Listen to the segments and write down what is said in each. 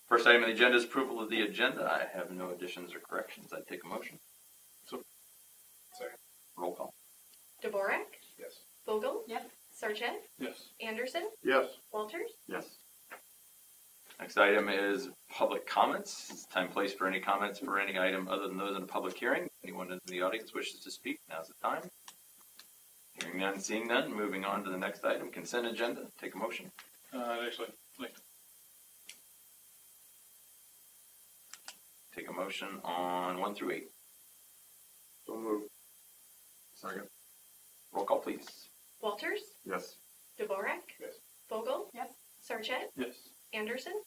First item on the agenda is approval of the agenda. I have no additions or corrections. I'd take a motion. So, second. Roll call. Dvorak, Yes. Vogel, Yes. Sarchet, Yes. Anderson, Yes. Walters. Yes. Next item is public comments. It's time and place for any comments for any item other than those in a public hearing. Anyone in the audience wishes to speak, now's the time. Hearing none, seeing none, moving on to the next item, consent agenda. Take a motion. Actually, Take a motion on 1 through 8. so moved. Second. Roll call, please. Walters, Yes. Dvorak, Yes. Vogel, Yes. Sarchet, Yes. Anderson.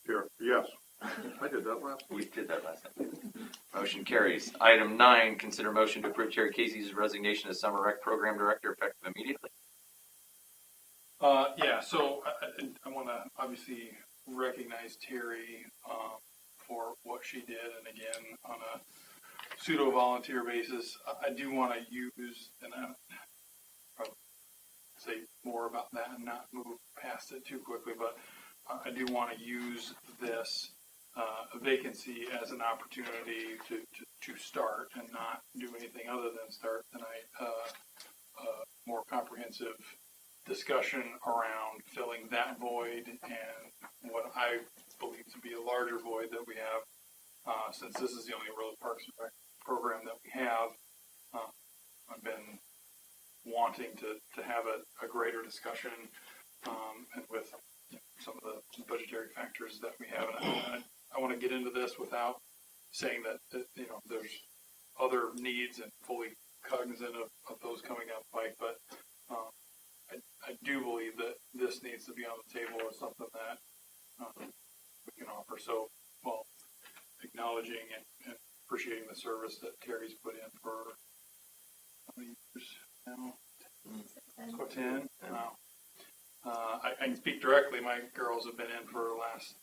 Here. Yes. I did that last. We did that last time. Motion carries. Item 9, consider motion to approve Terry Casey's resignation as Summer Rec Program Director effective immediately. Yeah, so I want to obviously recognize Terry for what she did, and again, on a pseudo-volunteer basis. I do want to use, and I'll say more about that and not move past it too quickly, but I do want to use this vacancy as an opportunity to start and not do anything other than start tonight. More comprehensive discussion around filling that void and what I believe to be a larger void that we have, since this is the only real Parks and Rec program that we have. I've been wanting to have a greater discussion, and with some of the budgetary factors that we have. And I want to get into this without saying that there's other needs and fully cognizant of those coming up pike, but I do believe that this needs to be on the table as something that we can offer. So, well, acknowledging and appreciating the service that Terry's put in for how many years now? 10. Wow. I can speak directly. My girls have been in for the last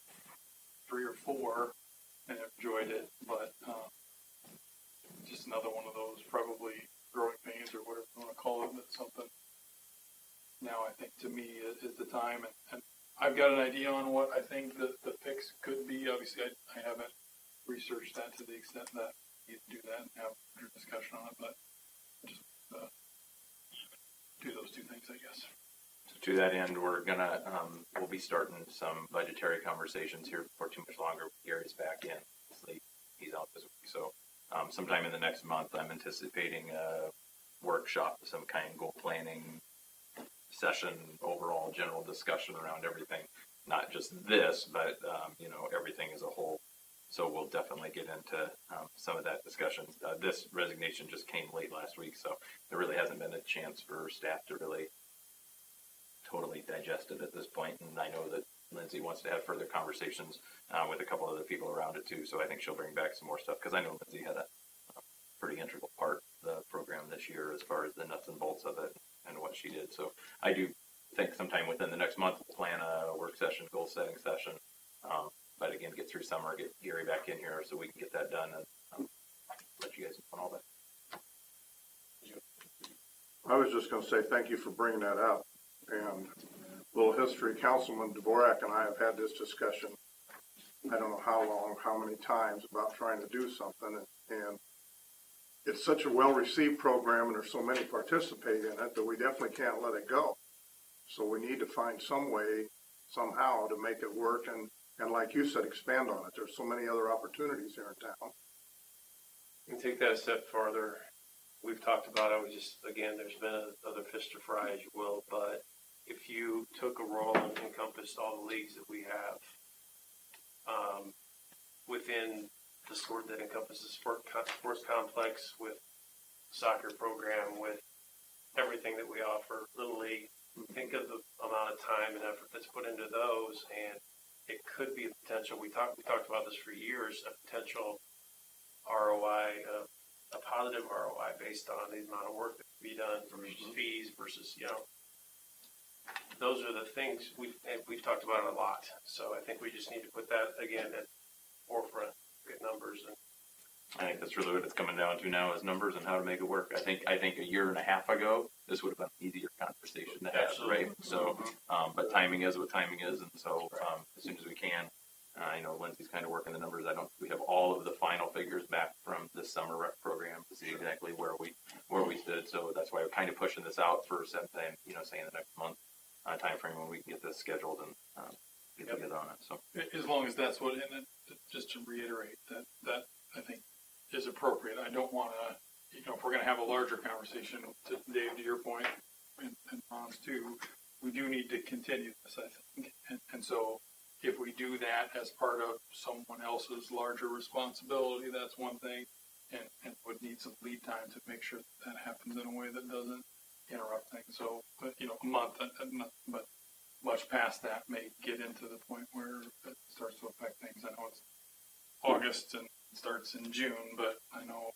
3 or 4 and have enjoyed it, but just another one of those probably growing pains or whatever you want to call it. That's something now I think to me is the time. And I've got an idea on what I think the fix could be. Obviously, I haven't researched that to the extent that you do that and have a discussion on it, but just do those 2 things, I guess. To that end, we'll be starting some budgetary conversations here before too much longer. Gary's back in. He's out this week. So sometime in the next month, I'm anticipating a workshop of some kind, goal planning session, overall general discussion around everything. Not just this, but, everything as a whole. So we'll definitely get into some of that discussion. This resignation just came late last week, so there really hasn't been a chance for staff to really totally digest it at this point. And I know that Lindsay wants to have further conversations with a couple other people around it too. So I think she'll bring back some more stuff, because I know Lindsay had a pretty integral part of the program this year as far as the nuts and bolts of it and what she did. So I do think sometime within the next month we'll plan a work session, goal setting session. But again, get through summer, get Gary back in here so we can get that done and let you guys know on all that. I was just going to say thank you for bringing that up. And a little history, Councilman Dvorak and I have had this discussion, I don't know how long, how many times, about trying to do something. And it's such a well-received program, and there's so many participating in it, that we definitely can't let it go. So we need to find some way, somehow, to make it work. And like you said, expand on it. There's so many other opportunities here in town. You can take that a step farther. We've talked about it. Again, there's been another fist to fry, as you will, but if you took a role and encompassed all the leagues that we have within the sport that encompasses sports complex, with soccer program, with everything that we offer, Little League, think of the amount of time and effort that's put into those, and it could be a potential. We talked about this for years, a potential ROI, a positive ROI based on the amount of work that can be done versus fees versus, those are the things we've talked about it a lot. So I think we just need to put that again at forefront, get numbers. And I think that's really what it's coming down to now, is numbers and how to make it work. I think a year and a half ago, this would have been an easier conversation to have, right? So, but timing is what timing is, and so as soon as we can, I know Lindsay's kind of working the numbers. We have all of the final figures back from the summer rec program to see exactly where we stood. So that's why we're kind of pushing this out for sometime, say in the next month timeframe when we can get this scheduled and get together on it. So As long as that's what, and then just to reiterate that I think is appropriate. I don't want to, if we're going to have a larger conversation, to Dave, to your point, and Ron's too, we do need to continue this, I think. And so if we do that as part of someone else's larger responsibility, that's one thing, and would need some lead time to make sure that happens in a way that doesn't interrupt things. So, a month, but much past that may get into the point where it starts to affect things. I know it's August and it starts in June, but I know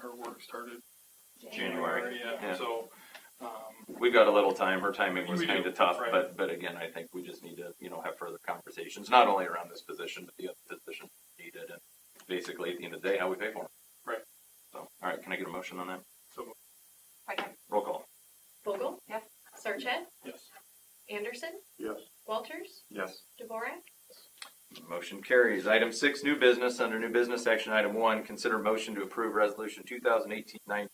her work started January. Yeah. So we've got a little time. Her timing was We do, kind of tough, right. but again, I think we just need to, have further conversations, not only around this position, but the other positions needed, and basically at the end of the day, how we pay for them. Right. So, all right, can I get a motion on that? So Roll call. Vogel? Yes. Sarchet? yes. Anderson? Yes. Walters? Yes. Dvorak? Motion carries. Item 6, new business. Under new business, action item 1, consider motion to approve resolution 2018-94,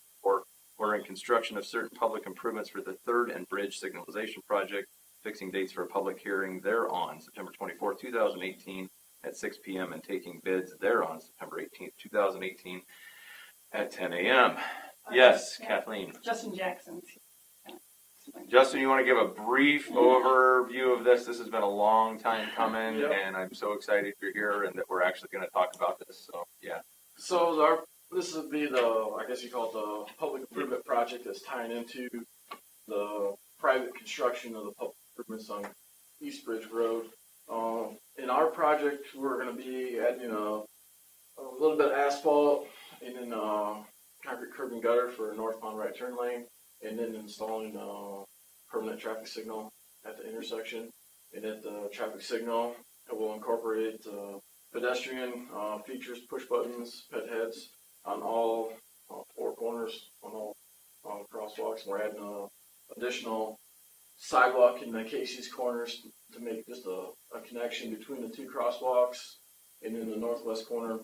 ordering construction of certain public improvements for the 3rd and Bridge signalization project, fixing dates for a public hearing thereon, September 24, 2018 at 6 p.m. and taking bids thereon, September 18, 2018 at 10 a.m. Yes, Kathleen. Justin Jackson's. Justin, you want to give a brief overview of this? This has been a long time coming, Yep. and I'm so excited you're here and that we're actually going to talk about this. So, yeah. So this would be I guess you call it the public improvement project that's tying into the private construction of the public improvements on East Bridge Road. In our project, we're going to be adding a little bit of asphalt and then concrete curb and gutter for a northbound right turn lane, and then installing a permanent traffic signal at the intersection. And at the traffic signal, it will incorporate pedestrian features, push buttons, ped heads on all 4 corners, on all crosswalks. We're adding an additional sidewalk in the Casey's corners to make just a connection between the 2 crosswalks. And in the northwest corner,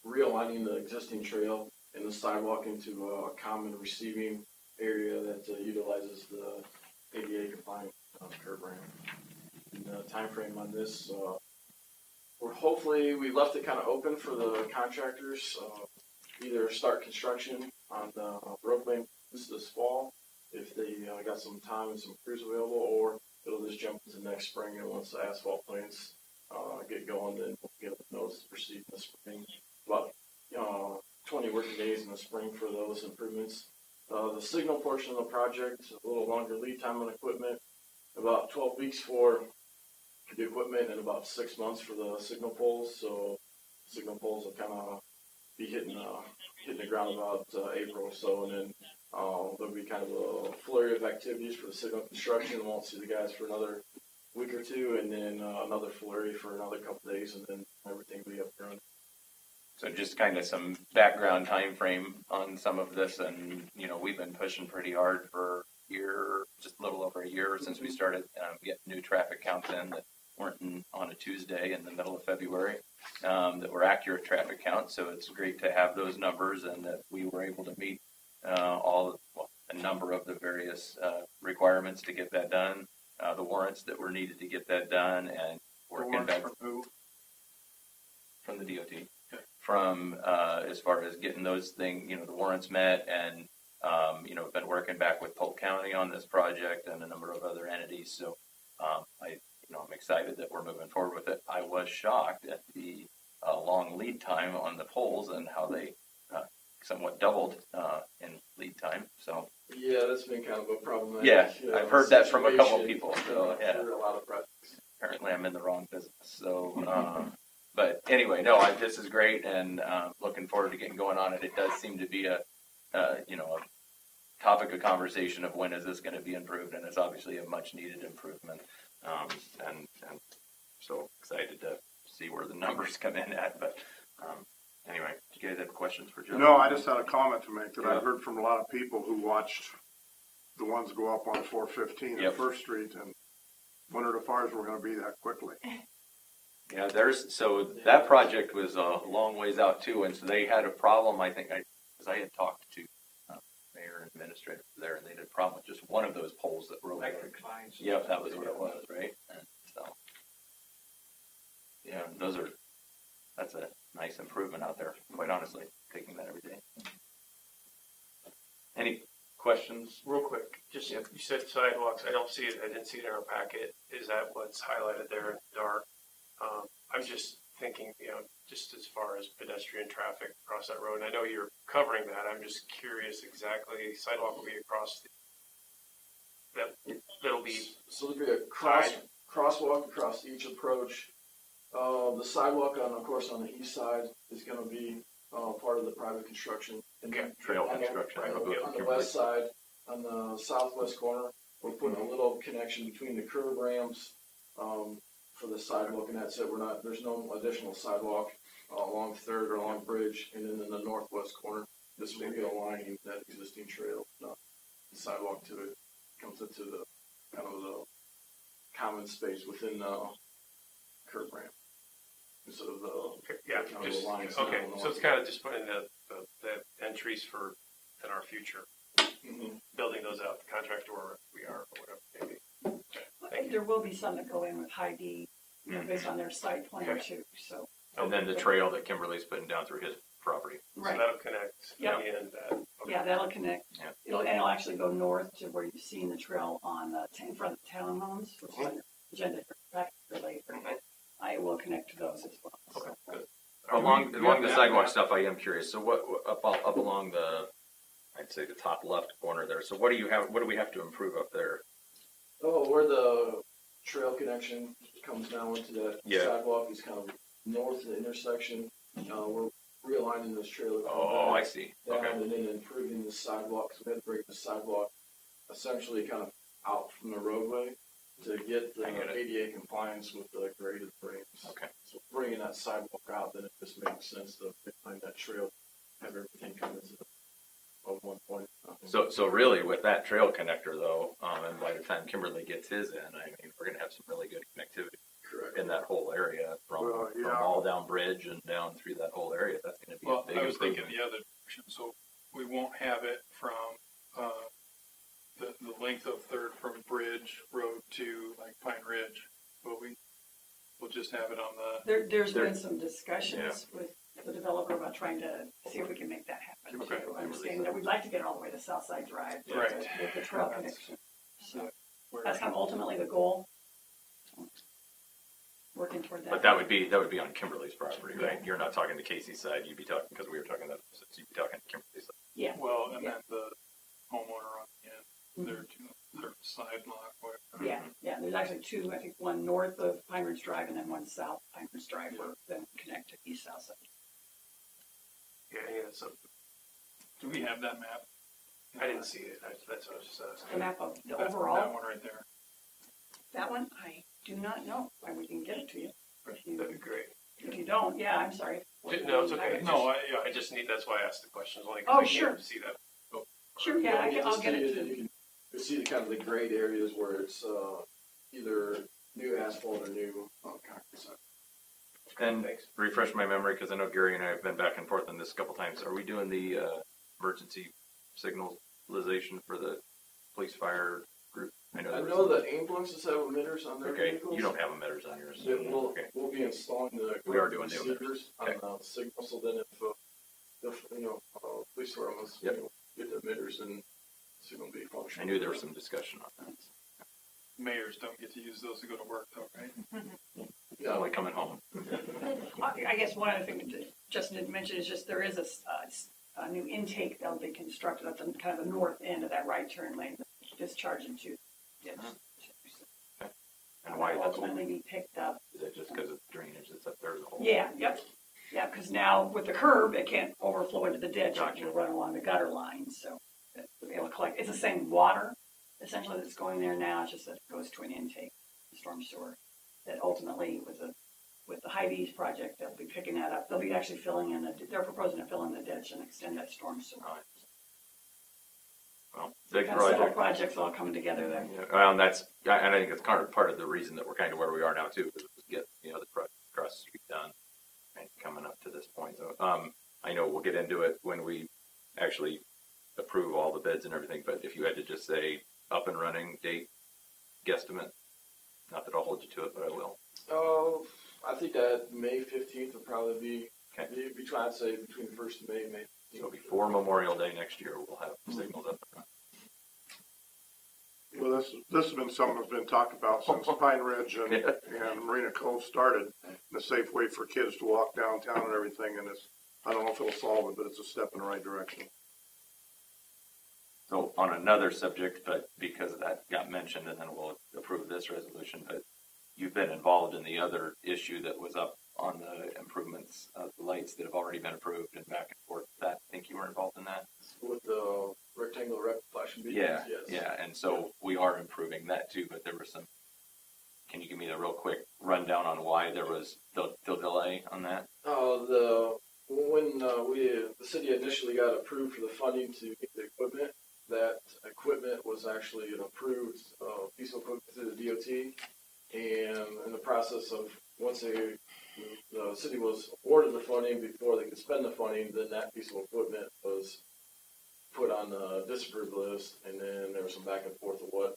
realigning the existing trail and the sidewalk into a common receiving area that utilizes the ADA compliant curb ramp. And the time frame on this, we left it kind of open for the contractors, either start construction on the roadway this fall if they got some time and some crews available, or it'll just jump into next spring, and once the asphalt plants get going, then we'll get a notice to proceed in the spring. About 20 working days in the spring for those improvements. The signal portion of the project, a little longer lead time on equipment, about 12 weeks for the equipment and about 6 months for the signal poles. So signal poles will kind of be hitting the ground about April or so, and then there'll be kind of a flurry of activities for the signal construction. Won't see the guys for another week or 2, and then another flurry for another couple days, and then everything will be up and running. So just kind of some background time frame on some of this, and we've been pushing pretty hard for a year, just a little over a year since we started getting new traffic counts in that weren't on a Tuesday in the middle of February, that were accurate traffic counts. So it's great to have those numbers and that we were able to meet a number of the various requirements to get that done, the warrants that were needed to get that done, and working back From who? from the DOT. Okay. From as far as getting those things, the warrants met, and been working back with Polk County on this project and a number of other entities. So I'm excited that we're moving forward with it. I was shocked at the long lead time on the poles and how they somewhat doubled in lead time. So Yeah, that's been kind of a problem. yeah, I've heard that from a couple of people. So yeah, for a lot of projects. apparently I'm in the wrong business. So, but anyway, this is great, and looking forward to getting going on it. It does seem to be a topic of conversation of when is this going to be improved, and it's obviously a much needed improvement. And so excited to see where the numbers come in at. But anyway, do you guys have questions for Joe? No, I just had a comment to make that Yeah. I've heard from a lot of people who watched the ones go up on 415 Yep. at First Street and wondered if ours were going to be that quickly. Yeah, so that project was a long ways out too, and so they had a problem, because I had talked to mayor and administrator there, and they had a problem with just one of those poles that were over there. lines. Yep, that was what it was, right? And so, yeah, that's a nice improvement out there, quite honestly, taking that every day. Any questions? Real quick, just, you said sidewalks, I didn't see it in our packet. Is that what's highlighted there in the dark? I'm just thinking, just as far as pedestrian traffic across that road, and I know you're covering that, I'm just curious exactly, sidewalk will be across that'll be, So there'll be a crosswalk across each approach. The sidewalk of course, on the east side is gonna be, part of the private construction. And Okay. Trail on the- construction. right, I'll go On to the west side, on the southwest corner, we're putting a little connection between the curb ramps, for the sidewalk, and that's it. There's no additional sidewalk along Third or along Bridge, and then in the northwest corner, this will be aligning that existing trail. The sidewalk to it comes into the kind of the common space within the curb ramp instead of the yeah, kind of just, the lines. okay, so it's kind of just putting the entries in our future, Mhm. building those out, the contractor where we are, or whatever, maybe. Thank you. There will be some that go in with high D, based on their site plan Okay. too, so. And then the trail that Kimberly's putting down through his property. So Right, that'll connect Yep. in the end that. Okay. yeah, that'll connect. Yeah. It'll actually go north to where you've seen the trail on the, in front of the townhomes, which is on the agenda for later, but I will connect to those as well. so. Okay, good. Along the Yeah. sidewalk stuff, I am curious. So what up along I'd say the top left corner there. So what do we have to improve up there? Oh, where the trail connection comes down into that Yeah. sidewalk is kind of north of the intersection. We're realigning this trail. Oh, I see. Down Okay. and then improving the sidewalk, because we had to break the sidewalk essentially kind of out from the roadway to get the I get it. ADA compliance with the graded frames. Okay. So bringing that sidewalk out, then it just makes sense to behind that trail, have everything come into the, of one point. So really with that trail connector though, and by the time Kimberly gets his in, I mean, we're gonna have some really good connectivity Correct. in that whole area from yeah. all down Bridge and down through that whole area. That's gonna be a Well, big I was thinking improvement. the other direction, so we won't have it from, the length of Third from Bridge Road to like Pine Ridge, but we'll just have it on the, There's been some discussions with the developer about trying to see if we can make that happen Okay. too. Understanding that we'd like to get it all the way to Southside Drive. Right. With the trail That's- connection. So where, that's kind of ultimately the goal. So, working toward that. But that would be on Kimberly's property, right? You're not talking to Casey's side. You'd be talking, because we were talking that, you'd be talking to Kimberly's side. Yeah, well, and Yeah. then the homeowner on the end, their side lot, whatever. yeah. There's actually two, I think one north of Pine Ridge Drive and then one south Pine Ridge Drive where then connect to east south side. Yeah, so Do we have that map? I didn't see it. That's what I was just The asking. map of the That overall, one right there. that one, I do not know. We can get it to you. That'd be great. If you don't, yeah, I'm sorry. No, it's okay. No, I just need, that's why I asked the questions, only Oh, because I sure. can't see that. Sure, yeah, I'll get it to You you. can see the kind of the grade areas where it's either new asphalt or new concrete sidewalk. And Thanks. refresh my memory, because I know Gary and I have been back and forth on this a couple times. Are we doing the emergency signalization for the police fire group? I there was know some- the ambulances have emitters on their Okay, vehicles. you don't have emitters on yours. Yeah, we'll, Okay. we'll be installing the We are doing the receivers Okay. on the signal, so then if police departments Yep. get the emitters, then it's going to be I functional. knew there was some discussion on that. Mayors don't get to use those to go to work though, right? It's only coming home. I guess one other thing that Justin didn't mention is just there is a new intake that'll be constructed at the kind of the north end of that right turn lane, discharging to ditch. And why That'll that's ultimately be picked up. Is that just because of drainage that's up there? The whole Yeah, yep. Yeah, because now with the curb, it can't overflow into the ditch. Gotcha. It'll run along the gutter line, so it'll collect. It's the same water essentially that's going there now. It's just that it goes to an intake, storm sewer. That ultimately, with the Hy-Vee's project, they'll be picking that up. They'll be actually filling in. They're proposing to fill in the ditch and extend that storm sewer. Right. Well, big Kind of several project. projects all coming together there. Yeah, well, and I think it's kind of part of the reason that we're kind of where we are now too, is to get the project across I know we'll get into it when we actually approve all the bids and everything, but if you had to just say up and running date, guesstimate, not that I'll hold you to it, but I will. I think that May 15th would probably be, Okay. between, I'd say between the 1st of May and May 15th. So before Memorial Day next year, we'll have signals up. Well, this has been something that's been talked about since Pine Ridge and Marina Cove started. And a safe way for kids to walk downtown and everything, and it's, I don't know if it'll solve it, but it's a step in the right direction. So on another subject, but because that got mentioned, and then we'll approve this resolution, but you've been involved in the other issue that was up on the improvements of the lights that have already been approved and back and forth. That, I think you were involved in that? With the rectangular flashing beacons, Yeah, yes. yeah, and so we are improving that too, but there was some, can you give me the real quick rundown on why there was the delay on that? When the city initially got approved for the funding to get the equipment, that equipment was actually an approved piece of equipment through the DOT. And in the process of, once the city was awarded the funding, before they could spend the funding, then that piece of equipment was put on the disapproved list, and then there was some back and forth of what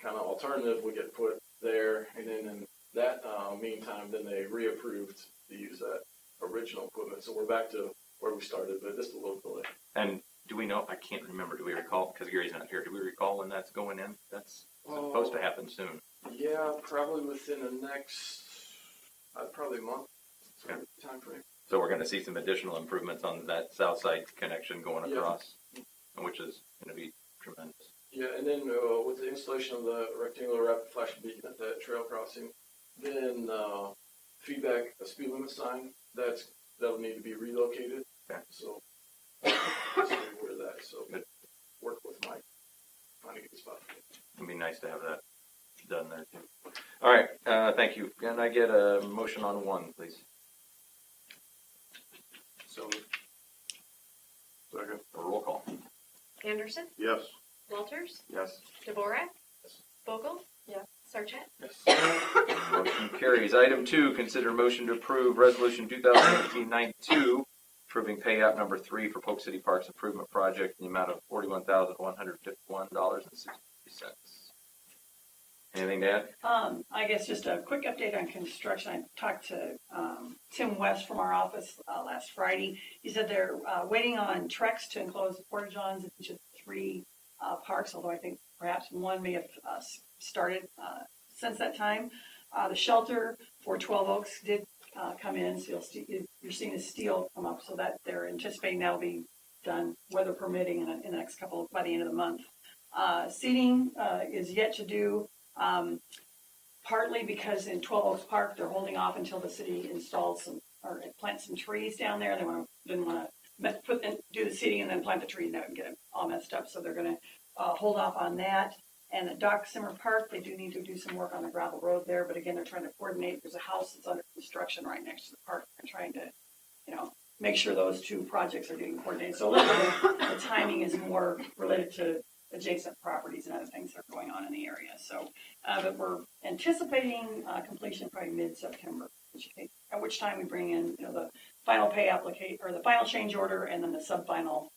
kind of alternative would get put there, and then in that meantime, then they reapproved to use that original equipment. So we're back to where we started, but just a little delay. And do we know, I can't remember, do we recall, because Gary's not here, do we recall when that's going in? That's supposed to happen soon. Yeah, probably within the next, probably a month Okay. time frame. So we're gonna see some additional improvements on that south side connection going Yeah. across, which is gonna be tremendous. Yeah, and then with the installation of the rectangular rapid flashing beacon at that trail crossing, then feedback, a speed limit sign, that'll need to be relocated. Okay. So that's where that. So Good. Work with Mike, trying to get the spot. It'd be nice to have that done there too. All right, thank you. Can I get a motion on one, please? So Second. A roll call. Anderson, Yes. Walters, Yes. Dvorak, Vogel, Sarchet, Yes. Motion carries. Item 2, consider motion to approve resolution 2018-92, approving payout number 3 for Polk City Parks Improvement Project in the amount of $41,151.60. Anything to add? I guess just a quick update on construction. I talked to Tim West from our office last Friday. He said they're waiting on Trex to enclose the porta johns in each of the 3 parks, although I think perhaps one may have started since that time. The shelter for 12 Oaks did come in, so you're seeing the steel come up, so that they're anticipating that'll be done, weather permitting, in the next couple, by the end of the month. Seating is yet to do. Partly because in 12 Oaks Park, they're holding off until the city installs or plants some trees down there. They didn't want to do the seeding and then plant the tree and that would get it all messed up. So they're going to hold off on that. And at Dock Simmer Park, they do need to do some work on the gravel road there. But again, they're trying to coordinate. There's a house that's under construction right next to the park. They're trying to, make sure those 2 projects are getting coordinated. So a little bit of the timing is more related to adjacent properties and other things that are going on in the area. So, but we're anticipating completion probably mid-September, at which time we bring in, the final pay application or the final change order and then the sub-final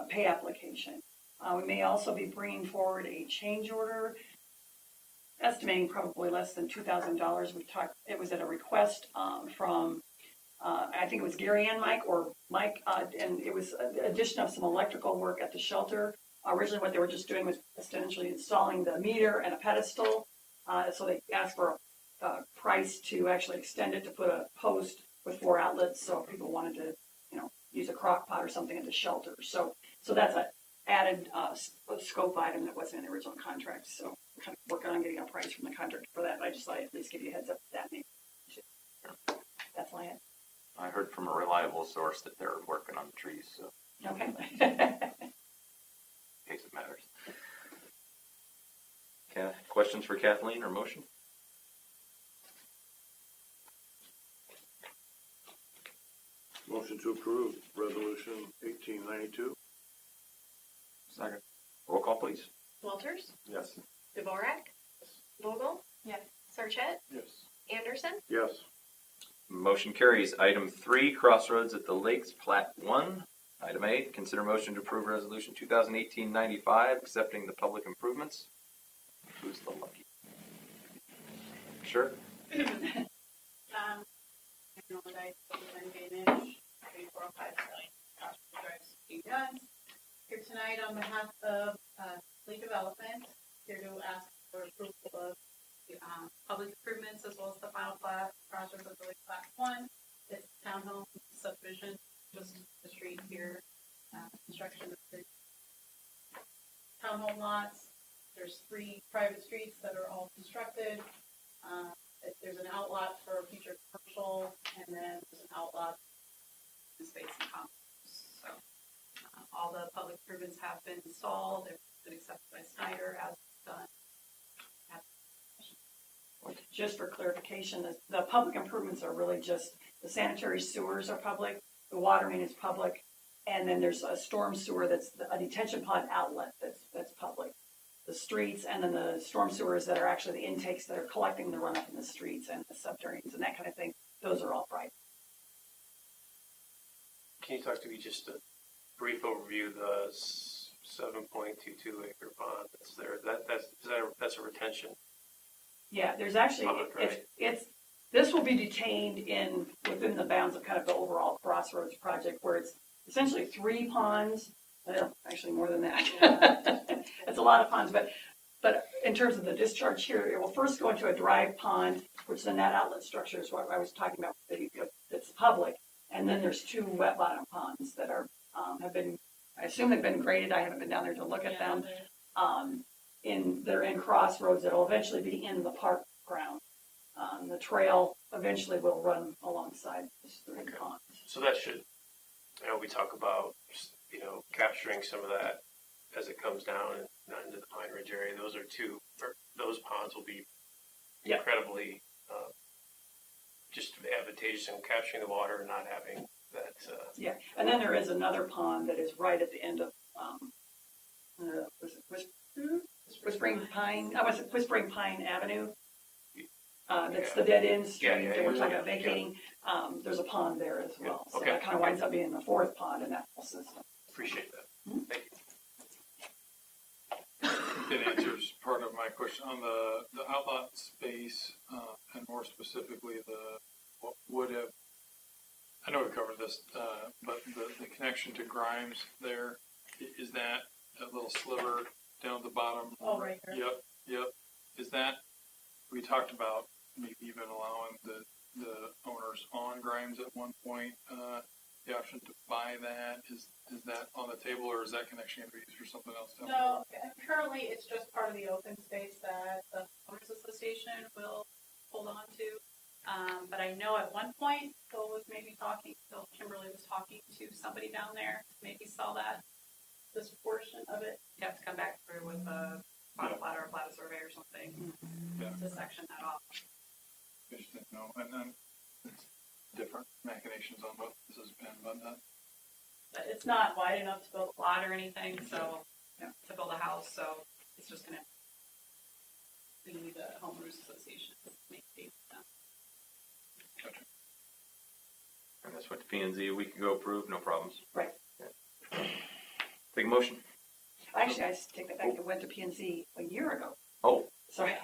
pay application. We may also be bringing forward a change order, estimating probably less than $2,000. It was at a request from, I think it was Gary and Mike, and it was addition of some electrical work at the shelter. Originally, what they were just doing was essentially installing the meter and a pedestal. So they asked for a price to actually extend it to put a post with 4 outlets. So if people wanted to, use a crock pot or something at the shelter. So that's an added scope item that wasn't in the original contract. So we're kind of working on getting a price from the contractor for that. I just thought I'd at least give you a heads up that maybe. That's all I had. I heard from a reliable source that they're working on the trees, so Okay. in case it matters. Okay, questions for Kathleen or motion? Motion to approve resolution 1892. Second. Roll call, please. Walters, Yes. Dvorak, Vogel, Sarchet, Yes. Anderson, Yes. Motion carries. Item 3, Crossroads at the Lakes, Plat 1. Item A, consider motion to approve resolution 2018-95, accepting the public improvements. Who's the lucky? Sure. Nordic, Danish, 3405 drives being done. Here tonight on behalf of Lee Development, here to ask for approval of the public improvements as well as the final plat, Crossroads of the Lake Plat 1. It's townhome subdivision, just the street here, construction of the townhome lots. There's 3 private streets that are all constructed. There's an outlot for future commercial, and then there's an outlot in space and commons. So all the public improvements have been installed. They've been accepted by Snyder as done. Just for clarification, the public improvements are really just the sanitary sewers are public, the water main is public, and then there's a storm sewer that's a detention pond outlet that's public. The streets and then the storm sewers that are actually the intakes that are collecting the runoff in the streets and the subterraneans and that kind of thing, those are all private. Can you talk to me just a brief overview of the 7.22 acre pond that's there? That's a retention. Yeah, there's actually, Pond, right? this will be detained within the bounds of kind of the overall Crossroads project where it's essentially 3 ponds. Actually more than that. It's a lot of ponds, but in terms of the discharge here, it will first go into a drive pond, which then that outlet structure is what I was talking about. It's public, and then there's 2 wet bottom ponds that are have been. I assume they've been graded. I haven't been down there to look at them. They're in Crossroads. It'll eventually be in the park ground. The trail eventually will run alongside these 3 ponds. So that should, we talk about, capturing some of that as it comes down and not into the Pine Ridge area. Those ponds will be incredibly just advantageous in capturing the water and not having that. Yeah, and then there is another pond that is right at the end of Whispering Pine. I was at Whispering Pine Avenue. That's the dead end street that we're talking about vacating. There's a pond there as well, so that kind of winds up being the 4th pond in that whole system. Appreciate that. Thank you. It answers part of my question on the outlot space, and more specifically what would have. I know we covered this, but the connection to Grimes there, is that a little sliver down at the bottom? Oh, right here. Yep. Is that, we talked about maybe even allowing the owners on Grimes at one point, the option to buy that. Is that on the table, or is that connection going to be used for something else? No, currently it's just part of the open space that the owners association will hold on to. But I know at one point Kimberly was talking to somebody down there to maybe sell this portion of it. You have to come back through with a plat or a plat survey or something to section that off. Interesting. No, and then it's different machinations on what this has been, but But it's not wide enough to build a lot or anything, so to build a house, so it's just gonna be the homeowners association to maintain that. gotcha. And that's what the P&Z a week ago approved, no problems. Right. Take a motion. Actually, I take that back. It went to P&Z a year ago. Oh, Sorry.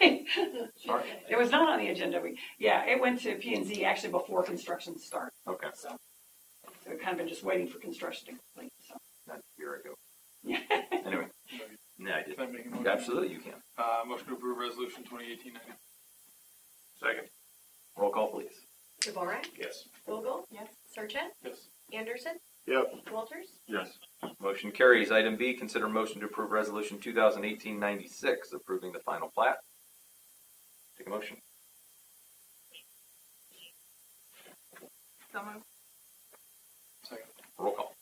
sorry. It was not on the agenda. It went to P&Z actually before construction started. Okay, So we've kind of been just waiting for construction to complete. So not a year ago. yeah. Anyway, no, I Can I make a did. motion? Absolutely, you can. Motion to approve resolution 2018-90. Second. Roll call, please. Dvorak, Yes. Vogel, Yes. Sarchet, Yes. Anderson, Yep. Walters, Yes. Motion carries. Item B, consider motion to approve resolution 2018-96, approving the final plat. Take a motion. Someone? Second. Roll call.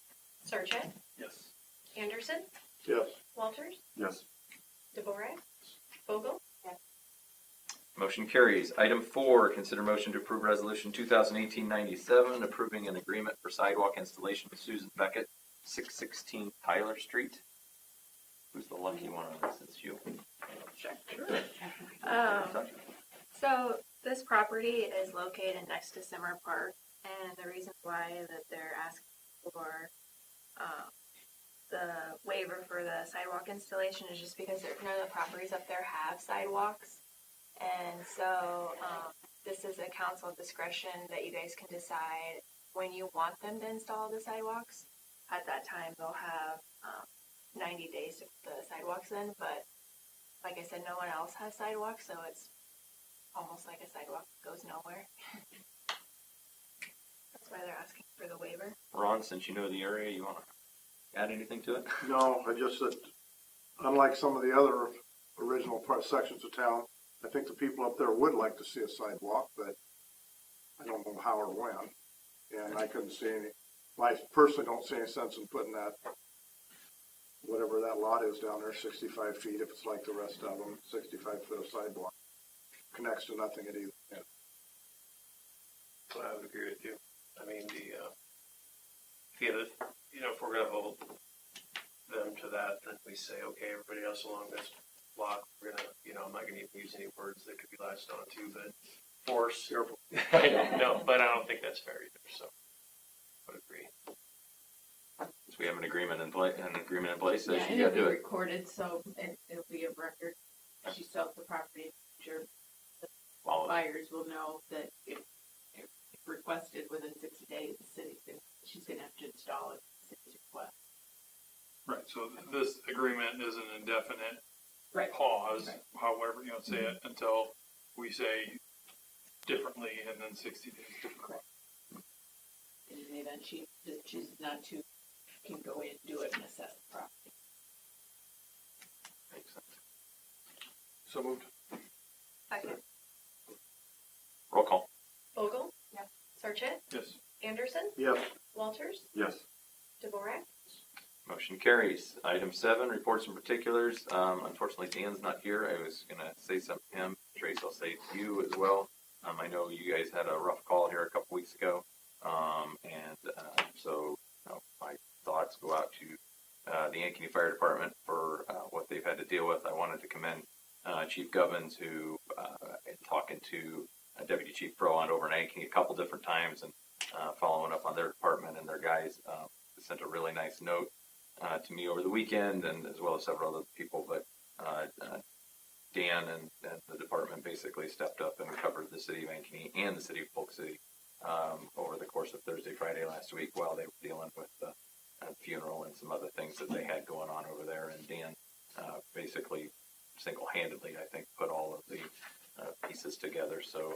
Sarchet, Yes. Anderson, Yes. Walters, Yes. Dvorak, Vogel, Motion carries. Item 4, consider motion to approve resolution 2018-97, approving an agreement for sidewalk installation with Susan Beckett, 616 Tyler Street. Who's the lucky one on this? It's you. So This property is located next to Simmer Park, and the reason why that they're asking for the waiver for the sidewalk installation is just because none of the properties up there have sidewalks. And so this is a council discretion that you guys can decide when you want them to install the sidewalks. At that time, they'll have 90 days to put the sidewalks in, but like I said, no one else has sidewalks, so it's almost like a sidewalk that goes nowhere. That's why they're asking for the waiver. Ron, since you know the area, you want to add anything to it? No, I just said, unlike some of the other original sections of town, I think the people up there would like to see a sidewalk, but I don't know how or when. And I couldn't see any, I personally don't see any sense in putting that, whatever that lot is down there, 65 feet, if it's like the rest of them, 65 foot of sidewalk. Connects to nothing at either end. So I would agree with you. I mean, if we're gonna hold them to that, then we say, okay, everybody else along this block, we're gonna, I'm not gonna even use any words that could be latched onto, but force. Careful. I don't know, but I don't think that's fair either, so I would agree. So we have an agreement in place, so Yeah, you and got it'll to be do it. recorded, so it'll be a record. She sells the property, sure Follow it. buyers will know that if requested within 60 days, she's gonna have to install it, city's request. Right, so this agreement is an indefinite Right. pause, Right. however, say it, until we say differently, and then 60 days to correct. In the event she chooses not to, can go in, do it, and assess the property. Makes sense. So moved. Second. Roll call. Vogel? Yes. Sarchet? Yes. Anderson? Yes. Walters? Yes. Dvorak? Motion carries. Item 7, reports and particulars. Unfortunately, Dan's not here. I was going to say something to him. Trace, I'll say to you as well. I know you guys had a rough call here a couple weeks ago. So my thoughts go out to the Ankeny Fire Department for what they've had to deal with. I wanted to commend Chief Govins, who talking to Deputy Chief Froland over in Ankeny a couple different times and following up on their department and their guys. Sent a really nice note to me over the weekend, and as well as several other people. But Dan and the department basically stepped up and covered the city of Ankeny and the city of Polk City over the course of Thursday, Friday last week while they were dealing with the funeral and some other things that they had going on over there. And Dan basically single-handedly, I think, put all of the pieces together. So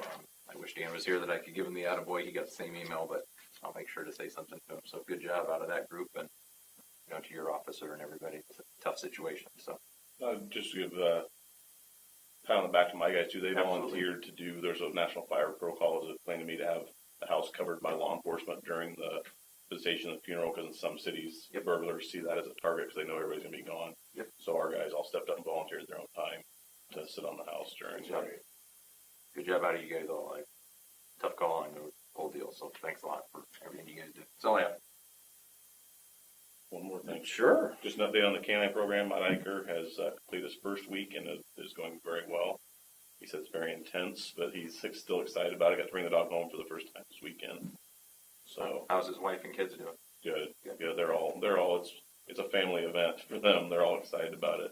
I wish Dan was here that I could give him the attaboy. He got the same email, but I'll make sure to say something to him. So good job out of that group, and to your officer and everybody. It's a tough situation. So just to give pat on the back to my guys too. They Absolutely. volunteered to do. There's a national fire protocol as it explained to me to have the house covered by law enforcement during the visitation of the funeral, because in some cities, burglars see that as a target because they know everybody's gonna be gone. Yep. So our guys all stepped up and volunteered their own time to sit on the house during. good job out of you guys all. Tough call, I know the whole deal. So thanks a lot for everything you guys do. That's all I have. One more thing. Sure. Just an update on the canine program. Mike Iker has completed his first week and it is going very well. He said it's very intense, but he's still excited about it. Got to bring the dog home for the first time this weekend. So How's his wife and kids doing? good. Yeah, they're all. It's a family event for them. They're all excited about it.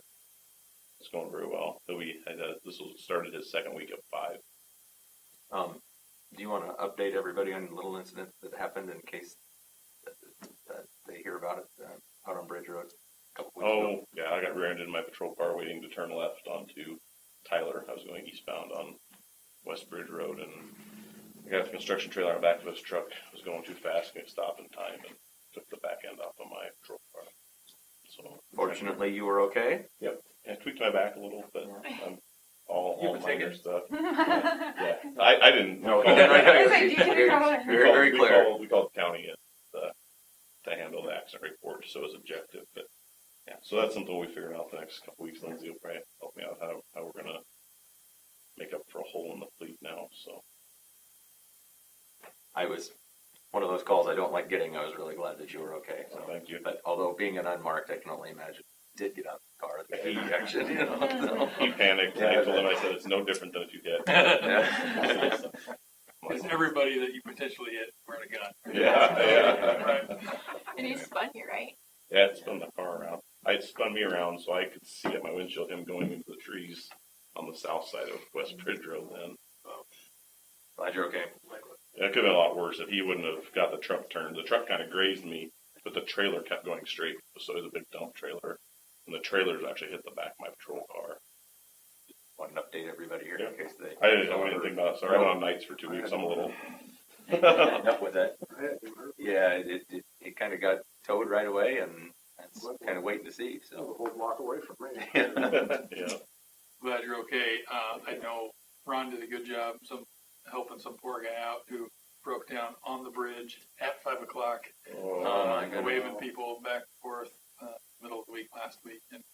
It's going very well. So we had started his second week of 5. Do you want to update everybody on the little incident that happened in case they hear about it out on Bridge Road a couple weeks ago? Oh yeah, I got rear-ended in my patrol car waiting to turn left onto Tyler. I was going eastbound on West Bridge Road, and I got the construction trailer on the back of his truck. Was going too fast, couldn't stop in time, and took the back end off of my patrol car. So Fortunately, you were okay. Yep. I tweaked my back a little, but I'm all You can take minor it. stuff. Yeah, I didn't. No, we he called- didn't. Very clear. We called the county to handle the accident report, so it was objective. But yeah, so that's something we'll be figuring out the next couple weeks. Lindsay will probably help me out how we're gonna make up for a hole in the fleet now. So I was one of those calls I don't like getting. I was really glad that you were okay. So thank you. But although being an unmarked, I can only imagine did get out of the car, the ejection, you know. So. He panicked, and I told him, I said, it's no different than if you hit. Because everybody that you potentially hit wearing a gun. Yeah. Right. And he spun you, right? Yeah, it spun the car around. It spun me around so I could see at my windshield him going into the trees on the south side of West Bridge Road then. Glad you're okay. It could have been a lot worse if he wouldn't have got the truck turned. The truck kind of grazed me, but the trailer kept going straight. So it was a big dump trailer. And the trailers actually hit the back of my patrol car. Want to update everybody here in case they. I didn't know anything about it, so I went on nights for 2 weeks. I'm a little. Enough with that. I hadn't even heard. Yeah, it kind of got towed right away, and that's kind of waiting to see. A So. whole block away from me. Yeah. Glad you're okay. I know Ron did a good job helping some poor guy out who broke down on the bridge at 5 o'clock, Oh, my goodness. waving people back and forth middle of the week last week. And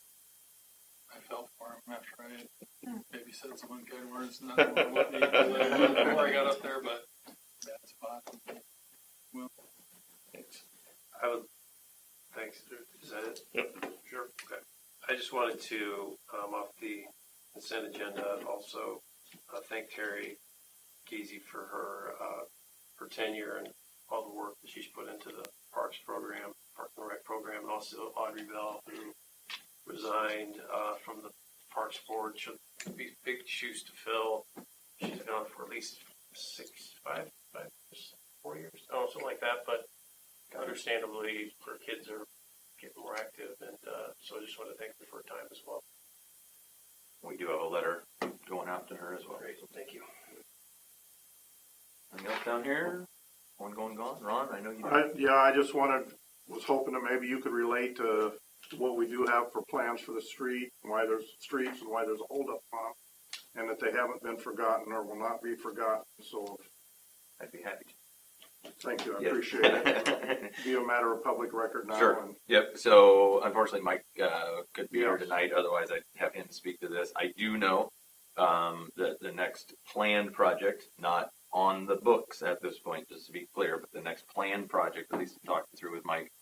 I felt for him after I had maybe said some unkind words, not what before I got up there, but bad spot. Well, Thanks. Is that it? Yep. Sure. Okay. I just wanted to, off the consent agenda, also thank Terry Geezy for her tenure and all the work that she's put into the Parks program, Park and Rec program, and also Audrey Bell, who resigned from the Parks Board. She'll be big shoes to fill. She's been on for at least 4 years, something like that. But understandably, her kids are getting more active, and so I just want to thank her for her time as well. We do have a letter going out to her as well. Great, thank you. Anything else down here? One going gone? Ron, I know you. I just was hoping that maybe you could relate to what we do have for plans for the street, and why there's streets and why there's a holdup on them, and that they haven't been forgotten or will not be forgotten. So I'd be happy to. thank you, I Yep. appreciate it. Be a matter of public record now. Sure. And Yep. So unfortunately, Mike could be here Yes. tonight. Otherwise, I'd have him speak to this. I do know that the next planned project, not on the books at this point, just to be clear, but the next planned project, at least talking through with Mike,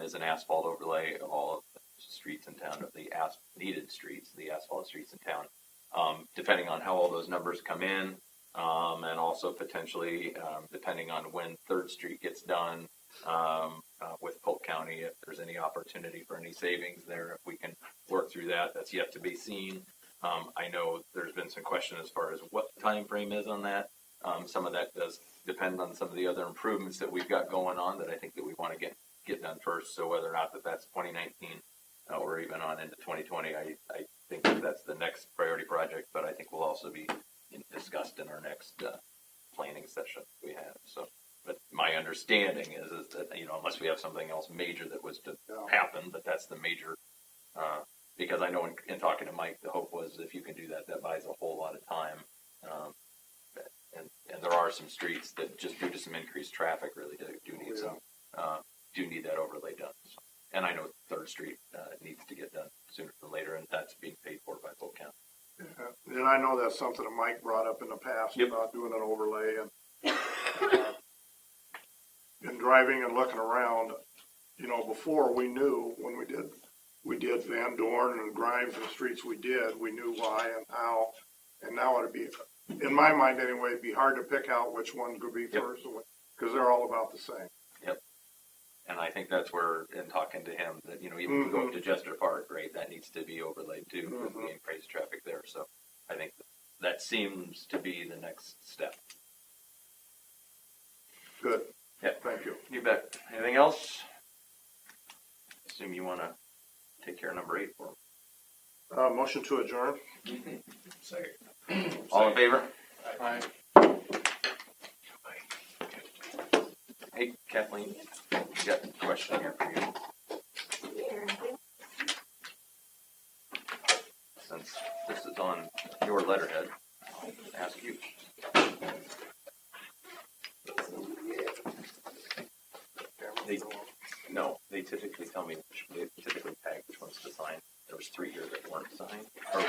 is an asphalt overlay of all of the streets in town, of the needed streets, the asphalt streets in town. Depending on how all those numbers come in, and also potentially depending on when 3rd Street gets done with Polk County, if there's any opportunity for any savings there, if we can work through that, that's yet to be seen. I know there's been some question as far as what the time frame is on that. Some of that does depend on some of the other improvements that we've got going on that I think that we want to get done first. So whether or not that's 2019 or even on into 2020, I think that's the next priority project, but I think we'll also be discussed in our next planning session we have. So, but my understanding is that, unless we have something else major that was to happen, but that's the major, because I know in talking to Mike, the hope was if you can do that, that buys a whole lot of time. And there are some streets that just due to some increased traffic really do need that overlay done. So, and I know 3rd Street needs to get done sooner than later, and that's being paid for by Polk County. Yeah. And I know that's something that Mike brought up in the past about doing an overlay and driving and looking around. Before we knew when we did Van Dorn and Grimes and the streets we knew why and how. And now it'd be, in my mind anyway, it'd be hard to pick out which one could be first, because they're all about the same. Yep. And I think that's where, in talking to him, that, even if we go up to Jester Park, right, that needs to be overlaid too, because we increase traffic there. So I think that seems to be the next step. Good. Yeah. Thank you. You bet. Anything else? Assume you want to take care of number 8 for him. Motion to adjourn. Second. All in favor? Aye. Hey, Kathleen, we got a question here for you. Since this is on your letterhead, I'll ask you. They typically tell me, they typically tag which ones to sign. There was 3 here that weren't signed, or